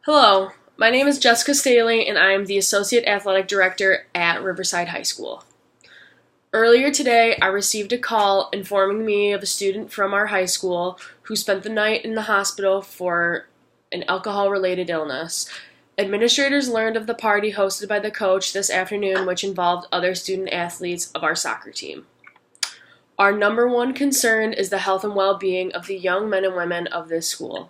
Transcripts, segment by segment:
Hello, my name is Jessica Staley, and I am the Associate Athletic Director at Riverside High School. Earlier today, I received a call informing me of a student from our high school who spent the night in the hospital for an alcohol-related illness. Administrators learned of the party hosted by the coach this afternoon, which involved other student athletes of our soccer team. Our number one concern is the health and well-being of the young men and women of this school.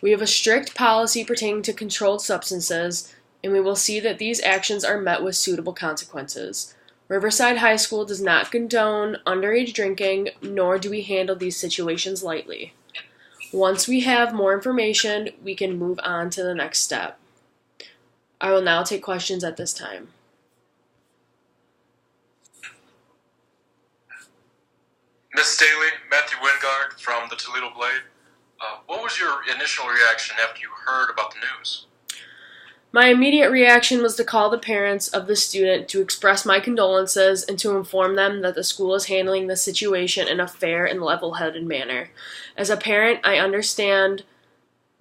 We have a strict policy pertaining to controlled substances, and we will see that these actions are met with suitable consequences. Riverside High School does not condone underage drinking, nor do we handle these situations lightly. Once we have more information, we can move on to the next step. I will now take questions at this time. Miss Staley, Matthew Wingard from the Toledo Blade. What was your initial reaction after you heard about the news? My immediate reaction was to call the parents of the student to express my condolences and to inform them that the school is handling the situation in a fair and level-headed manner. As a parent, I understand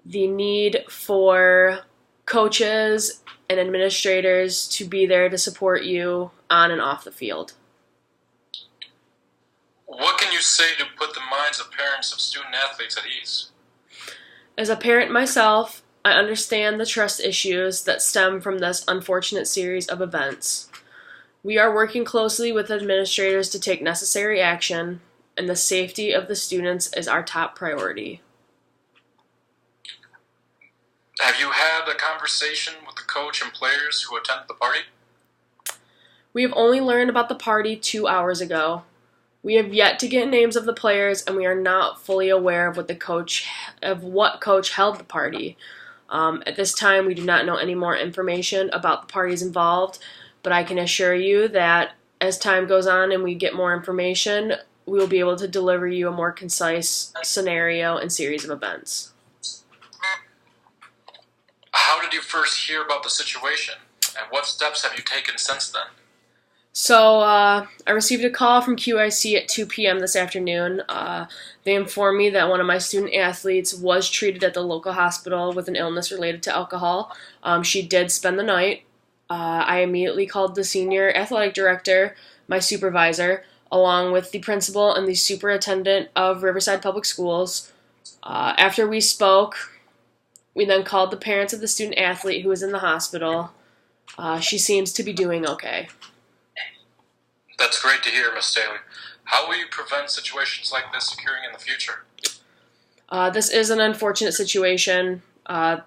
the need for coaches and administrators to be there to support you on and off the field. What can you say to put the minds of parents of student athletes at ease? As a parent myself, I understand the trust issues that stem from this unfortunate series of events. We are working closely with administrators to take necessary action, and the safety of the students is our top priority. Have you had a conversation with the coach and players who attended the party? We have only learned about the party 2 hours ago. We have yet to get names of the players, and we are not fully aware of what coach held the party. At this time, we do not know any more information about the parties involved, but I can assure you that as time goes on and we get more information, we will be able to deliver you a more concise scenario and series of events. How did you first hear about the situation, and what steps have you taken since then? So I received a call from QIC at 2 p.m. this afternoon. They informed me that one of my student athletes was treated at the local hospital with an illness related to alcohol. She did spend the night. I immediately called the senior athletic director, my supervisor, along with the principal and the superintendent of Riverside Public Schools. After we spoke, we then called the parents of the student athlete who was in the hospital. She seems to be doing okay. That's great to hear, Miss Staley. How will you prevent situations like this occurring in the future? This is an unfortunate situation. There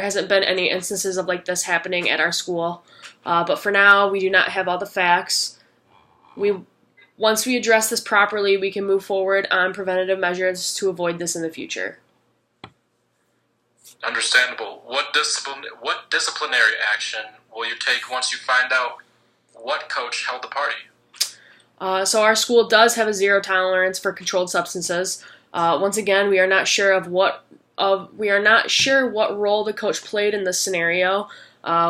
hasn't been any instances of like this happening at our school. But for now, we do not have all the facts. Once we address this properly, we can move forward on preventative measures to avoid this in the future. Understandable. What disciplinary action will you take once you find out what coach held the party? So our school does have a zero tolerance for controlled substances. Once again, we are not sure what role the coach played in this scenario.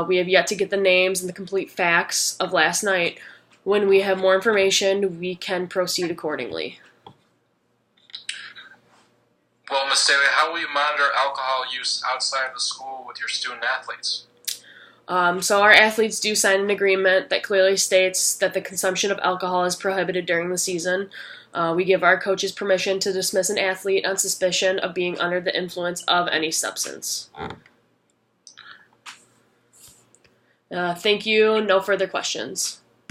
We have yet to get the names and the complete facts of last night. When we have more information, we can proceed accordingly. Well, Ms. Staley, how will you monitor alcohol use outside of the school with your student athletes? So our athletes do sign an agreement that clearly states that the consumption of alcohol is prohibited during the season. We give our coaches permission to dismiss an athlete on suspicion of being under the influence of any substance. Thank you. No further questions.